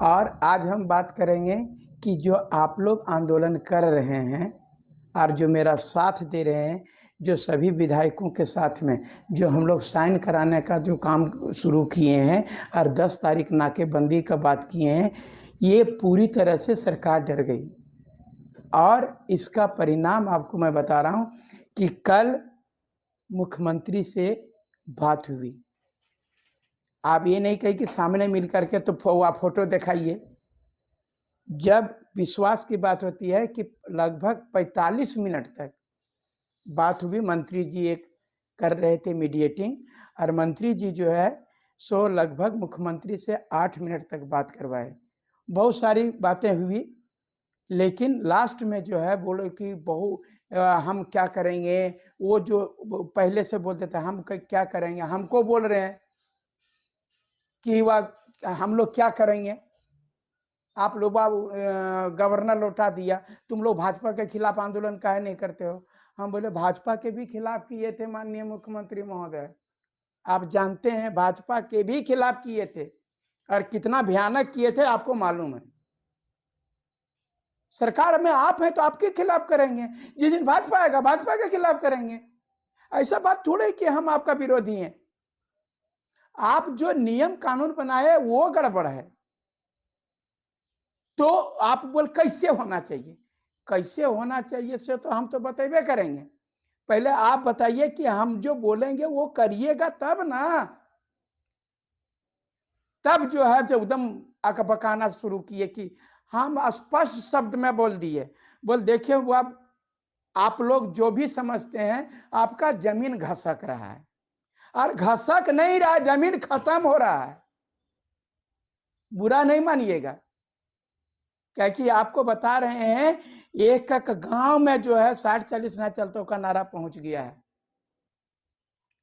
और आज हम बात करेंगे कि जो आप लोग आंदोलन कर रहे हैं और जो मेरा साथ दे रहे हैं, जो सभी विधायकों के साथ में जो हम लोग साइन कराने का जो काम शुरू किए हैं और 10 तारीख नाकेबंदी का बात किए हैं, ये पूरी तरह से सरकार डर गई। और इसका परिणाम आपको मैं बता रहा हूँ कि कल मुख्यमंत्री से बात हुई। आप ये नहीं कही कि सामने मिल करके तो फोटो दिखाइए। जब विश्वास की बात होती है कि लगभग 45 मिनट तक बात हुई, मंत्री जी एक कर रहे थे मीडिएटिंग, और मंत्री जी जो है सो लगभग मुख्यमंत्री से 8 मिनट तक बात करवाए। बहुत सारी बातें हुई, लेकिन लास्ट में जो है बोले कि हम क्या करेंगे, वो जो पहले से बोलते थे हम क्या करेंगे, हमको बोल रहे हैं कि वह हम लोग क्या करेंगे, आप लोग गवर्नर लौटा दिया, तुम लोग भाजपा के खिलाफ आंदोलन काहे नहीं करते हो। हम बोले भाजपा के भी खिलाफ किए थे माननीय मुख्यमंत्री महोदय, आप जानते हैं भाजपा के भी खिलाफ किए थे और कितना भयानक किए थे आपको मालूम है। सरकार में आप हैं तो आपके खिलाफ करेंगे, जिस दिन भाजपा आएगा भाजपा के खिलाफ करेंगे। ऐसा बात थोड़े कि हम आपका विरोधी हैं। आप जो नियम कानून बनाए वो गड़बड़ है, तो आप बोल कैसे होना चाहिए, कैसे होना चाहिए से तो हम तो बतेबे करेंगे। पहले आप बताइए कि हम जो बोलेंगे वो करिएगा तब ना। तब जो है जो एकदम अकबकाना शुरू किए कि हम स्पष्ट शब्द में बोल दिए, बोल देखिए वो आप लोग जो भी समझते हैं आपका जमीन घसक रहा है, और घसक नहीं रहा, जमीन खत्म हो रहा है। बुरा नहीं मानिएगा, क्या कि आपको बता रहे हैं एक एक गांव में जो है 60-40 ना चलतों का नारा पहुंच गया है,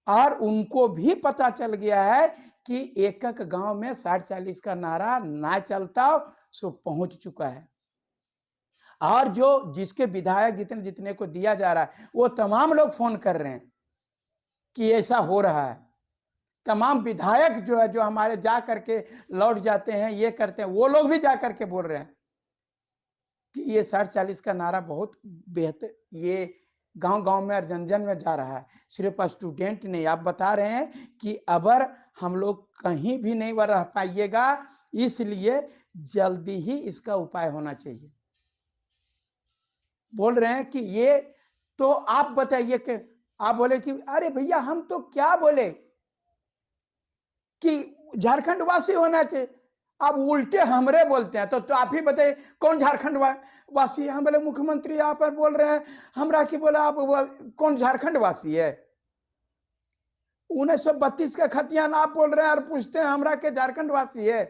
और उनको भी पता चल गया है कि एक एक गांव में 60-40 का नारा ना चलता सो पहुंच चुका है। और जो जिसके विधायक जितने जितने को दिया जा रहा है वो तमाम लोग फोन कर रहे हैं कि ऐसा हो रहा है। तमाम विधायक जो है जो हमारे जा करके लौट जाते हैं, ये करते हैं, वो लोग भी जा करके बोल रहे हैं कि ये 60-40 का नारा बहुत बेहतर, ये गांव-गांव में और जन-जन में जा रहा है। सिर्फ स्टूडेंट नहीं, आप बता रहे हैं कि अबर हम लोग कहीं भी नहीं रह पाइएगा, इसलिए जल्दी ही इसका उपाय होना चाहिए। बोल रहे हैं कि ये तो आप बताइए कि आप बोले कि अरे भैया हम तो क्या बोले कि झारखंड वासी होना चाहिए, अब उल्टे हमरे बोलते हैं। तो आप ही बताइए कौन झारखंड वासी है। हम बोले मुख्यमंत्री यहाँ पर बोल रहे हैं हमरा की, बोला आप कौन झारखंड वासी है। 1932 का खतियान आप बोल रहे हैं और पूछते हैं हमरा के झारखंड वासी है।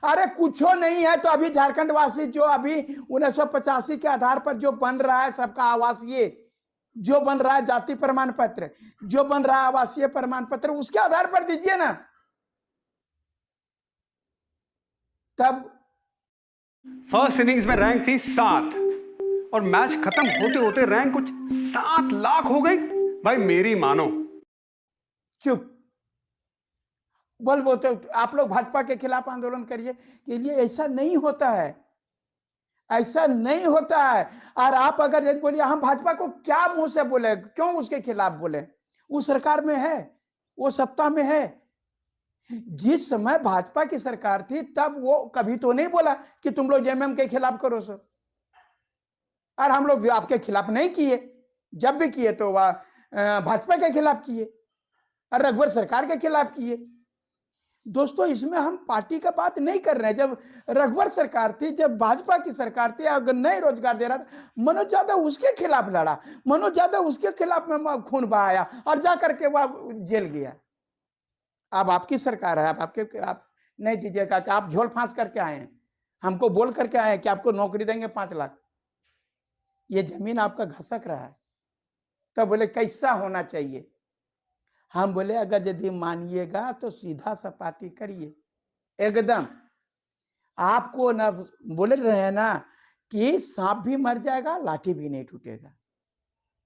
अरे कुछो नहीं है तो अभी झारखंड वासी जो अभी 1985 के आधार पर जो बन रहा है सबका आवासीय, जो बन रहा है जाति प्रमाण पत्र, जो बन रहा है आवासीय प्रमाण पत्र, उसके आधार पर दीजिए ना। तब फर्स्ट इनिंग्स में रैंक थी 7 और मैच खत्म होते होते रैंक कुछ 7 लाख हो गई। भाई मेरी मानो। चुप बोलते आप लोग भाजपा के खिलाफ आंदोलन करिए, के लिए ऐसा नहीं होता है, ऐसा नहीं होता है। और आप अगर बोलिए हम भाजपा को क्या मुंह से बोले, क्यों उसके खिलाफ बोले, वो सरकार में है, वो सत्ता में है। जिस समय भाजपा की सरकार थी तब वो कभी तो नहीं बोला कि तुम लोग जेएमएम के खिलाफ करो सो, और हम लोग आपके खिलाफ नहीं किए। जब भी किए तो वह भाजपा के खिलाफ किए और रघुवर सरकार के खिलाफ किए। दोस्तों इसमें हम पार्टी का बात नहीं कर रहे हैं। जब रघुवर सरकार थी, जब भाजपा की सरकार थी, अगर नहीं रोजगार दे रहा था, मनोज यादव उसके खिलाफ लड़ा, मनोज यादव उसके खिलाफ में खून बहाया और जाकर के वह जेल गया। अब आपकी सरकार है, आप नहीं दीजिएगा कि आप झोल फांस करके आए हैं, हमको बोल करके आए हैं कि आपको नौकरी देंगे 5 लाख, ये जमीन आपका घसक रहा है। तब बोले कैसा होना चाहिए। हम बोले अगर यदि मानिएगा तो सीधा सपाटी करिए एकदम। आपको ना बोले रहे हैं ना कि सांप भी मर जाएगा लाठी भी नहीं टूटेगा,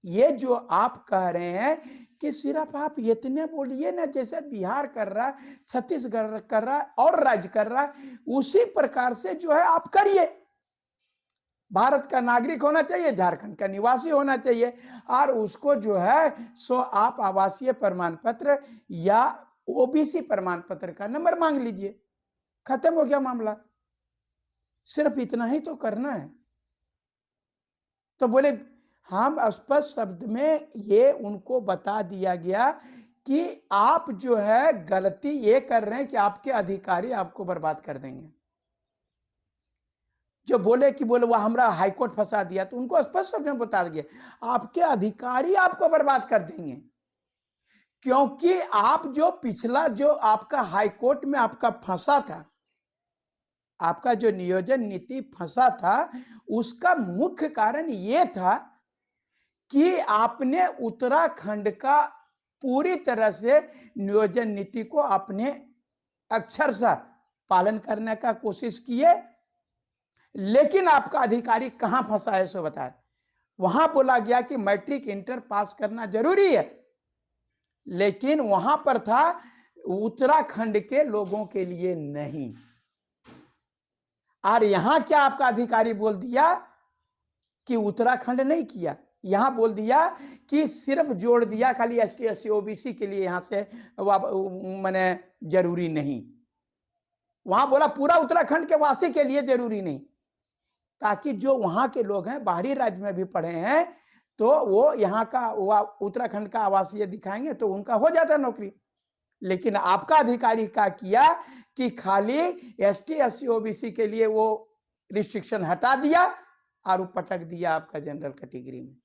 ये जो आप कह रहे हैं कि सिर्फ आप इतने बोलिए ना, जैसे बिहार कर रहा है, छत्तीसगढ़ कर रहा है और राज्य कर रहा है, उसी प्रकार से जो है आप करिए। भारत का नागरिक होना चाहिए, झारखंड का निवासी होना चाहिए, और उसको जो है सो आप आवासीय प्रमाण पत्र या ओबीसी प्रमाण पत्र का नंबर मांग लीजिए, खत्म हो गया मामला। सिर्फ इतना ही तो करना है। तो बोले हम स्पष्ट शब्द में ये उनको बता दिया गया कि आप जो है गलती ये कर रहे हैं कि आपके अधिकारी आपको बर्बाद कर देंगे। जो बोले कि बोले वह हमारा हाईकोर्ट फंसा दिया, तो उनको स्पष्ट शब्द में बता दिया आपके अधिकारी आपको बर्बाद कर देंगे, क्योंकि आप जो पिछला जो आपका हाईकोर्ट में आपका फंसा था, आपका जो नियोजन नीति फंसा था, उसका मुख्य कारण यह था कि आपने उत्तराखंड का पूरी तरह से नियोजन नीति को आपने अक्षरशः पालन करने का कोशिश किए, लेकिन आपका अधिकारी कहां फंसा है सो बता। वहां बोला गया कि मैट्रिक इंटर पास करना जरूरी है, लेकिन वहां पर था उत्तराखंड के लोगों के लिए नहीं। और यहां क्या आपका अधिकारी बोल दिया कि उत्तराखंड नहीं किया, यहां बोल दिया कि सिर्फ जोड़ दिया खाली एसटी एससी ओबीसी के लिए, यहां से माने जरूरी नहीं। वहां बोला पूरा उत्तराखंड के वासी के लिए जरूरी नहीं, ताकि जो वहां के लोग हैं बाहरी राज्य में भी पढ़े हैं तो वो यहाँ का उत्तराखंड का आवासीय दिखाएंगे तो उनका हो जाता नौकरी। लेकिन आपका अधिकारी क्या किया कि खाली एसटी एससी ओबीसी के लिए वो रिस्ट्रिक्शन हटा दिया और वो पटक दिया आपका जनरल कैटेगरी में,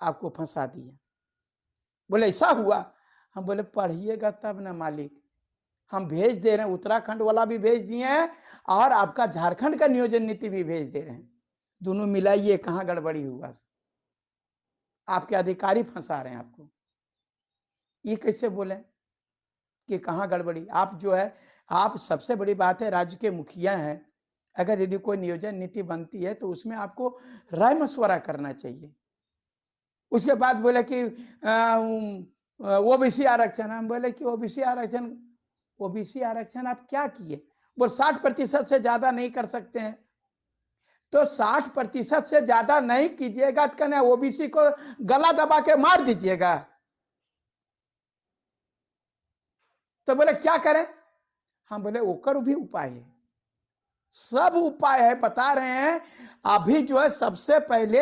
आपको फंसा दिया। बोले ऐसा हुआ? हम बोले पढ़िएगा तब ना मालिक, हम भेज दे रहे हैं, उत्तराखंड वाला भी भेज दिए हैं और आपका झारखंड का नियोजन नीति भी भेज दे रहे हैं, दोनों मिलाइए कहां गड़बड़ी हुआ। आपके अधिकारी फंसा रहे हैं आपको, ये कैसे बोले कि कहां गड़बड़ी? आप जो है, आप सबसे बड़ी बात है राज्य के मुखिया हैं, अगर यदि कोई नियोजन नीति बनती है तो उसमें आपको राय मशवरा करना चाहिए। उसके बाद बोले कि ओबीसी आरक्षण, हम बोले कि ओबीसी आरक्षण आप क्या किए? बोल 60% से ज्यादा नहीं कर सकते हैं, तो 60% से ज्यादा नहीं कीजिएगा तो कहना ओबीसी को गला दबा के मार दीजिएगा। तो बोले क्या करें? हम बोले ओकर भी उपाय है, सब उपाय है, बता रहे हैं। अभी जो है सबसे पहले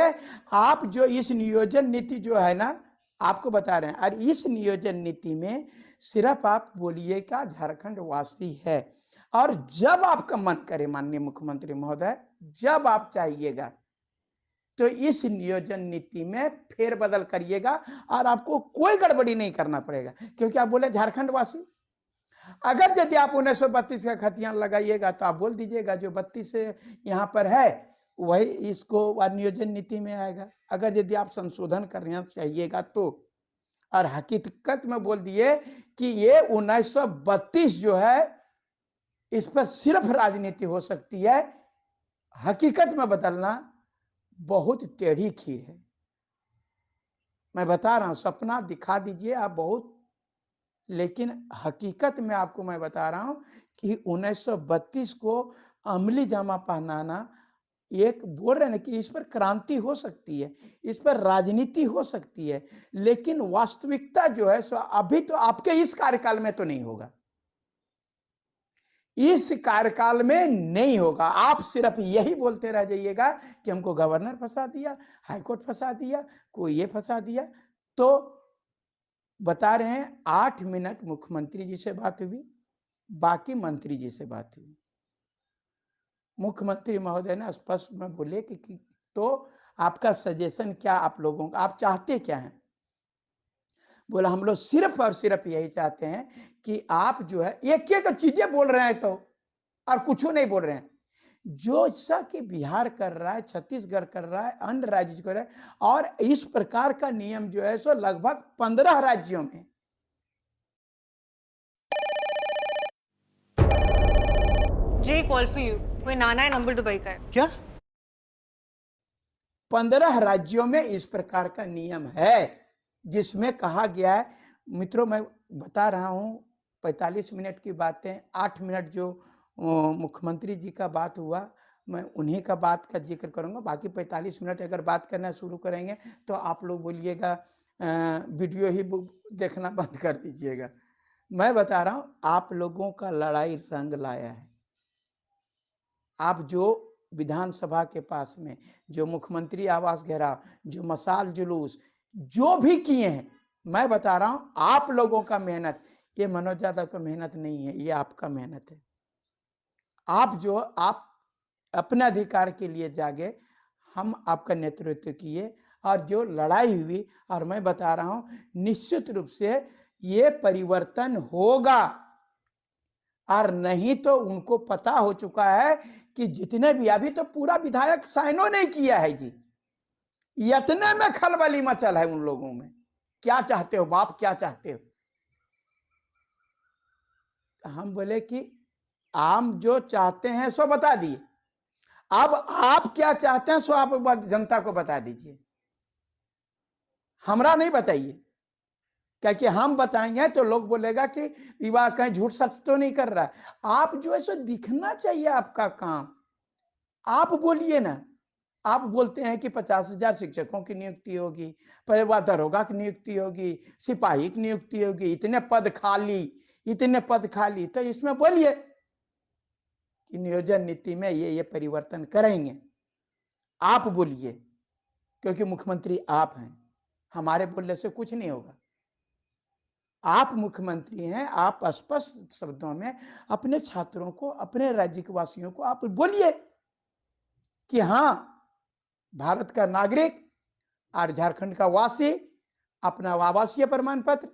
आप जो इस नियोजन नीति जो है ना, आपको बता रहे हैं, और इस नियोजन नीति में सिर्फ आप बोलिएगा झारखंड वासी है, और जब आपका मन करे माननीय मुख्यमंत्री महोदय, जब आप चाहिएगा तो इस नियोजन नीति में फेरबदल करिएगा और आपको कोई गड़बड़ी नहीं करना पड़ेगा, क्योंकि आप बोले झारखंड वासी। अगर यदि आप 1932 का खतियान लगाइएगा तो आप बोल दीजिएगा जो 32 यहाँ पर है वही इसको नियोजन नीति में आएगा। अगर यदि आप संशोधन करना चाहिएगा तो, और हकीकत में बोल दिए कि ये 1932 जो है इस पर सिर्फ राजनीति हो सकती है, हकीकत में बदलना बहुत टेढ़ी खीर है। मैं बता रहा हूं, सपना दिखा दीजिए आप बहुत, लेकिन हकीकत में आपको मैं बता रहा हूं कि 1932 को अमली जामा पहनाना, एक बोल रहे हैं कि इस पर क्रांति हो सकती है, इस पर राजनीति हो सकती है, लेकिन वास्तविकता जो है सो अभी तो आपके इस कार्यकाल में तो नहीं होगा, इस कार्यकाल में नहीं होगा। आप सिर्फ यही बोलते रह जाइएगा कि हमको गवर्नर फंसा दिया, हाईकोर्ट फंसा दिया, कोई ये फंसा दिया। तो बता रहे हैं 8 मिनट मुख्यमंत्री जी से बात हुई, बाकी मंत्री जी से बात हुई। मुख्यमंत्री महोदय ने स्पष्ट में बोले कि तो आपका सजेशन क्या, आप लोगों का आप चाहते क्या हैं? बोला हम लोग सिर्फ और सिर्फ यही चाहते हैं कि आप जो है एक एक चीजें बोल रहे हैं तो, और कुछ नहीं बोल रहे हैं। जो ऐसा कि बिहार कर रहा है, छत्तीसगढ़ कर रहा है, अन्य राज्य कर रहा है, और इस प्रकार का नियम जो है सो लगभग 15 राज्यों में। जे कॉल फॉर यू, कोई नाना है, नंबर दुबई का है। क्या? 15 राज्यों में इस प्रकार का नियम है, जिसमें कहा गया है। मित्रों, मैं बता रहा हूं 45 मिनट की बातें, 8 मिनट जो मुख्यमंत्री जी का बात हुआ, मैं उन्हीं का बात का जिक्र करूंगा। बाकी 45 मिनट अगर बात करना शुरू करेंगे तो आप लोग बोलिएगा वीडियो ही देखना बंद कर दीजिएगा। मैं बता रहा हूं, आप लोगों का लड़ाई रंग लाया है। आप जो विधानसभा के पास में जो मुख्यमंत्री आवास घेराव, जो मशाल जुलूस जो भी किए हैं, मैं बता रहा हूं, आप लोगों का मेहनत, ये मनोज यादव का मेहनत नहीं है, ये आपका मेहनत है। आप अपने अधिकार के लिए जागे, हम आपका नेतृत्व किए और जो लड़ाई हुई, और मैं बता रहा हूं निश्चित रूप से ये परिवर्तन होगा। और नहीं तो उनको पता हो चुका है कि जितने भी, अभी तो पूरा विधायक साइनो नहीं किया है जी, इतने में खलबली मचल है उन लोगों में। क्या चाहते हो बाप, क्या चाहते हो? हम बोले कि आम जो चाहते हैं सो बता दिए, अब आप क्या चाहते हैं सो आप जनता को बता दीजिए, हमरा नहीं बताइए। क्या कि हम बताएंगे तो लोग बोलेगा कि विवाह कहीं झूठ सच तो नहीं कर रहा है। आप जो है सो दिखना चाहिए आपका काम, आप बोलिए ना। आप बोलते हैं कि 50,000 शिक्षकों की नियुक्ति होगी, दरोगा की नियुक्ति होगी, सिपाही की नियुक्ति होगी, इतने पद खाली, तो इसमें बोलिए कि नियोजन नीति में ये परिवर्तन करेंगे। आप बोलिए, क्योंकि मुख्यमंत्री आप हैं, हमारे बोलने से कुछ नहीं होगा। आप मुख्यमंत्री हैं, आप स्पष्ट शब्दों में अपने छात्रों को, अपने राज्य के वासियों को आप बोलिए कि हाँ, भारत का नागरिक और झारखंड का वासी अपना आवासीय प्रमाण पत्र,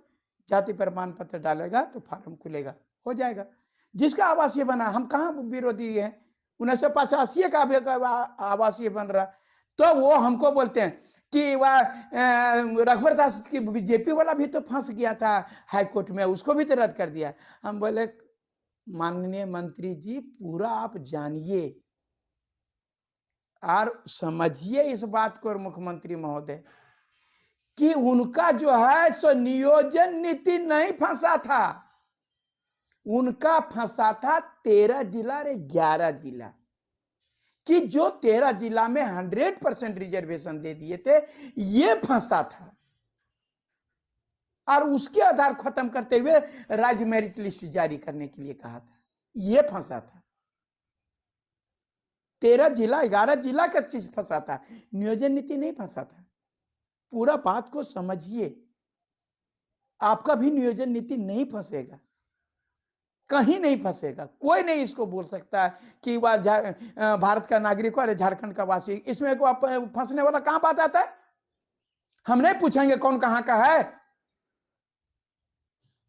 जाति प्रमाण पत्र डालेगा तो फॉर्म खुलेगा, हो जाएगा। जिसका आवासीय बना, हम कहाँ विरोधी हैं, 1985 का आवासीय बन रहा, तो वो हमको बोलते हैं कि वह रघुवर दास की बीजेपी वाला भी तो फंस गया था हाईकोर्ट में, उसको भी तो रद्द कर दिया। हम बोले माननीय मंत्री जी, पूरा आप जानिए और समझिए इस बात को, मुख्यमंत्री महोदय, कि उनका जो है सो नियोजन नीति नहीं फंसा था, उनका फंसा था 13 जिला रे 11 जिला, कि जो 13 जिला में 100% रिजर्वेशन दे दिए थे, ये फंसा था। और उसके आधार खत्म करते हुए राज्य मेरिट लिस्ट जारी करने के लिए कहा था, ये फंसा था। 13 जिला 11 जिला का चीज फंसा था, नियोजन नीति नहीं फंसा था। पूरा बात को समझिए, आपका भी नियोजन नीति नहीं फंसेगा, कहीं नहीं फंसेगा। कोई नहीं इसको बोल सकता है कि वह भारत का नागरिक और झारखंड का वासी, इसमें को फंसने वाला कहां बात आता है? हम नहीं पूछेंगे कौन कहां का है,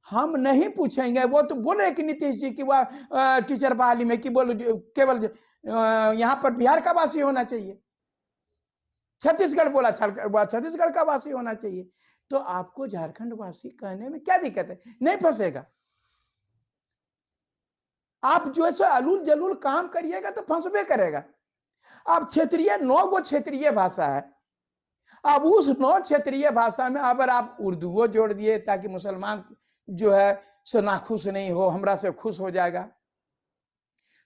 हम नहीं पूछेंगे। वो तो बोल रहे कि नीतीश जी की वह टीचर बहाली में कि बोलो केवल यहां पर बिहार का वासी होना चाहिए, छत्तीसगढ़ बोला छत्तीसगढ़ का वासी होना चाहिए, तो आपको झारखंड वासी कहने में क्या दिक्कत है? नहीं फंसेगा। आप जो है सो अलूल जलूल काम करिएगा तो फंसबे करेगा। अब क्षेत्रीय 9 गो क्षेत्रीय भाषा है, अब उस 9 क्षेत्रीय भाषा में अगर आप उर्दूओ जोड़ दिए ताकि मुसलमान जो है सो नाखुश नहीं हो, हमरा से खुश हो जाएगा,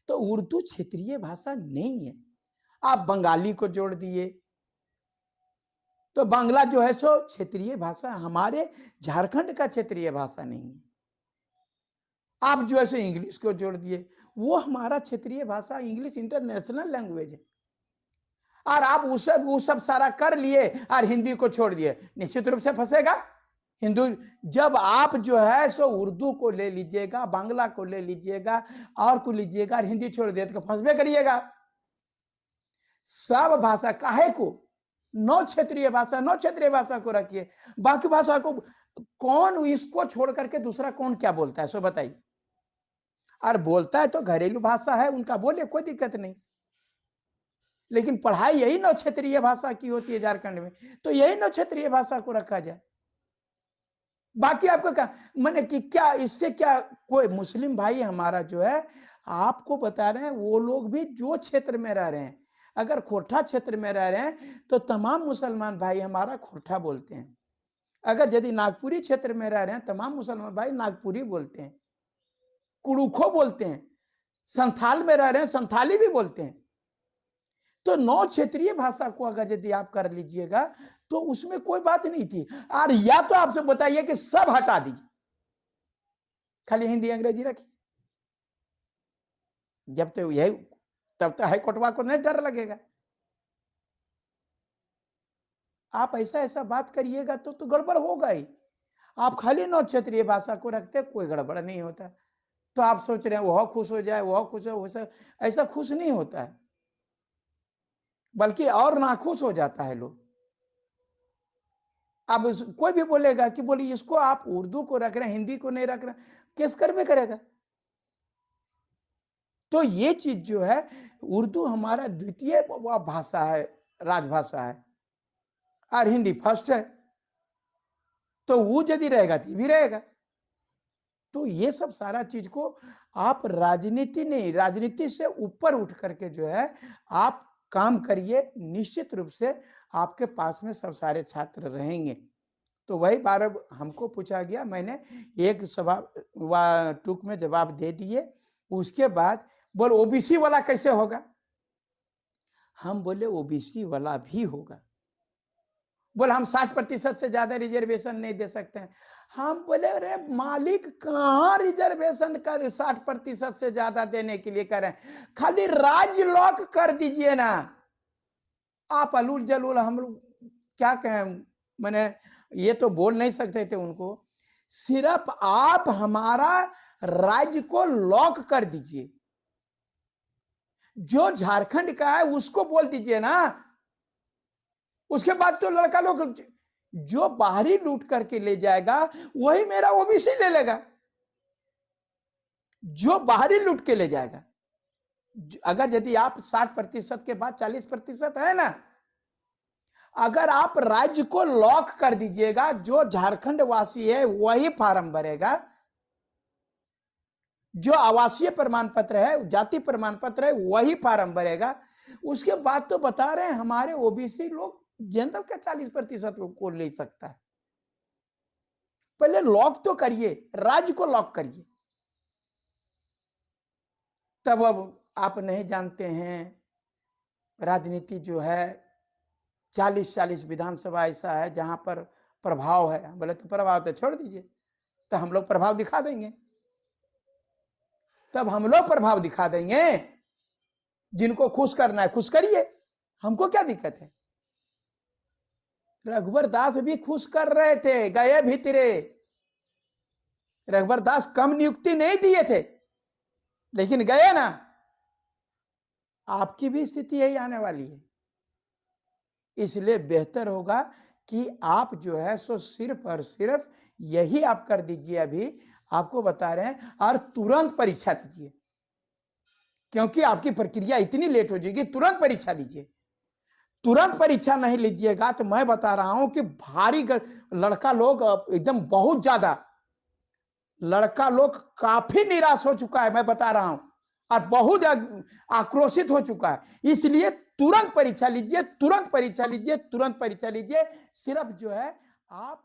तो उर्दू क्षेत्रीय भाषा नहीं है। आप बंगाली को जोड़ दिए तो बांग्ला जो है सो क्षेत्रीय भाषा, हमारे झारखंड का क्षेत्रीय भाषा नहीं है। आप जो है सो इंग्लिश को जोड़ दिए, वो हमारा क्षेत्रीय भाषा, इंग्लिश इंटरनेशनल लैंग्वेज है। और आप वो सब सारा कर लिए और हिंदी को छोड़ दिए, निश्चित रूप से फंसेगा हिंदू। जब आप जो है सो उर्दू को ले लीजिएगा, बांग्ला को ले लीजिएगा और को लीजिएगा और हिंदी छोड़ दिए तो फंसबे करिएगा। सब भाषा काहे को 9 क्षेत्रीय भाषा को रखिए, बाकी भाषा को कौन इसको छोड़ करके दूसरा कौन क्या बोलता है सो बताइए। और बोलता है तो घरेलू भाषा है उनका, बोले कोई दिक्कत नहीं, लेकिन पढ़ाई यही 9 क्षेत्रीय भाषा की होती है झारखंड में, तो यही 9 क्षेत्रीय भाषा को रखा जाए। बाकी आपको क्या मैंने कि क्या इससे क्या, कोई मुस्लिम भाई हमारा जो है आपको बता रहे हैं, वो लोग भी जो क्षेत्र में रह रहे हैं, अगर खोरठा क्षेत्र में रह रहे हैं तो तमाम मुसलमान भाई हमारा खोरठा बोलते हैं। अगर यदि नागपुरी क्षेत्र में रह रहे हैं तमाम मुसलमान भाई नागपुरी बोलते हैं, कुड़ुखो बोलते हैं, संथाल में रह रहे हैं संथाली भी बोलते हैं। तो 9 क्षेत्रीय भाषा को अगर यदि आप कर लीजिएगा तो उसमें कोई बात नहीं थी। और या तो आपसे बताइए कि सब हटा दीजिए, खाली हिंदी अंग्रेजी रखिए, जब तक यही तब तक हाईकोर्टवा को नहीं डर लगेगा। आप ऐसा ऐसा बात करिएगा तो गड़बड़ होगा ही। आप खाली 9 क्षेत्रीय भाषा को रखते कोई गड़बड़ नहीं होता। तो आप सोच रहे हैं वह खुश हो जाए, वह खुश हो, ऐसा खुश नहीं होता है, बल्कि और नाखुश हो जाता है लोग। अब कोई भी बोलेगा कि बोली इसको आप उर्दू को रख रहे हैं, हिंदी को नहीं रख रहे, किस कर में करेगा। तो ये चीज जो है, उर्दू हमारा द्वितीय भाषा है, राजभाषा है, और हिंदी फर्स्ट है। तो वो यदि रहेगा तो भी रहेगा। तो ये सब सारा चीज को आप राजनीति नहीं, राजनीति से ऊपर उठ करके जो है आप काम करिए, निश्चित रूप से आपके पास में सब सारे छात्र रहेंगे। तो वही बार हमको पूछा गया, मैंने एक सवाल टूक में जवाब दे दिए। उसके बाद बोल ओबीसी वाला कैसे होगा, हम बोले ओबीसी वाला भी होगा। बोल हम 60% से ज्यादा रिजर्वेशन नहीं दे सकते हैं। हम बोले अरे मालिक कहाँ रिजर्वेशन कर 60% से ज्यादा देने के लिए करें, खाली राज्य लॉक कर दीजिए ना। आप अलूल जलूल हम लोग क्या कहें, मैंने ये तो बोल नहीं सकते थे उनको। सिर्फ आप हमारा राज्य को लॉक कर दीजिए, जो झारखंड का है उसको बोल दीजिए ना। उसके बाद तो लड़का लोग जो बाहरी लूट करके ले जाएगा वही मेरा ओबीसी ले लेगा, जो बाहरी लूट के ले जाएगा। अगर यदि आप 60% के बाद 40% है ना, अगर आप राज्य को लॉक कर दीजिएगा, जो झारखंड वासी है वही फार्म भरेगा, जो आवासीय प्रमाण पत्र है, जाति प्रमाण पत्र है वही फार्म भरेगा। उसके बाद तो बता रहे हैं हमारे ओबीसी लोग जनरल का 40% को ले सकता है। पहले लॉक तो करिए, राज्य को लॉक करिए। तब अब आप नहीं जानते हैं राजनीति जो है 40 विधानसभा ऐसा है जहां पर प्रभाव है। बोले तो प्रभाव तो छोड़ दीजिए, तो हम लोग प्रभाव दिखा देंगे, तब हम लोग प्रभाव दिखा देंगे। जिनको खुश करना है खुश करिए, हमको क्या दिक्कत है। रघुवर दास भी खुश कर रहे थे, गए भीतरे। रघुवर दास कम नियुक्ति नहीं दिए थे, लेकिन गए ना। आपकी भी स्थिति यही आने वाली है। इसलिए बेहतर होगा कि आप जो है सो सिर्फ और सिर्फ यही आप कर दीजिए। अभी आपको बता रहे हैं, और तुरंत परीक्षा दीजिए, क्योंकि आपकी प्रक्रिया इतनी लेट हो जाएगी। तुरंत परीक्षा लीजिए। तुरंत परीक्षा नहीं लीजिएगा तो मैं बता रहा हूं कि भारी लड़का लोग एकदम बहुत ज्यादा लड़का लोग काफी निराश हो चुका है, मैं बता रहा हूं, और बहुत आक्रोशित हो चुका है। इसलिए तुरंत परीक्षा लीजिए, तुरंत परीक्षा लीजिए, तुरंत परीक्षा लीजिए। सिर्फ जो है आप